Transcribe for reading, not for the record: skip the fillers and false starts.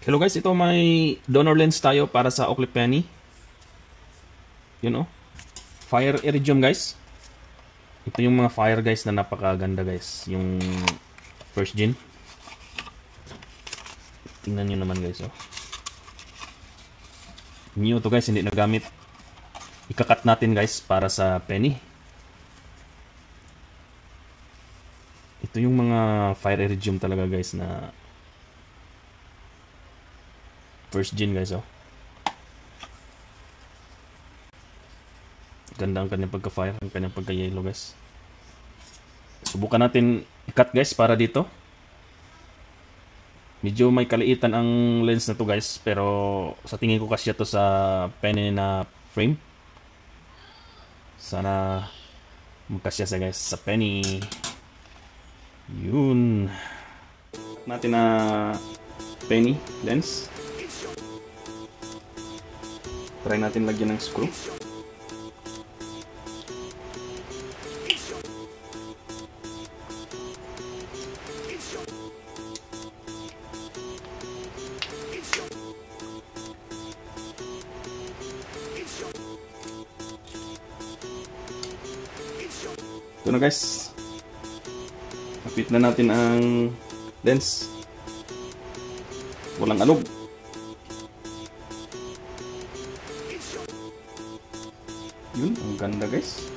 Hello guys, ito may donor lens tayo para sa Oakley Penny. Yun oh. Fire iridium guys. Ito yung mga fire guys na napakaganda guys. Yung first gen. Tingnan nyo naman guys oh. New to guys, hindi nagamit. Ikakat natin guys para sa penny. Ito yung mga fire iridium talaga guys na first gen guys oh. Ganda ang kanyang pagka-fire, ang kanyang pagka-yellow guys. Subukan natin i-cut guys para dito. Medyo may kaliitan ang lens na to guys, pero sa tingin ko kasi to sa penny na frame. Sana magkasya sa guys sa penny. Yun. Natin na penny lens. Try natin lagyan ng screw. Ito na guys. Kapit na natin ang lens. Walang alog. Yun, ang ganda guys.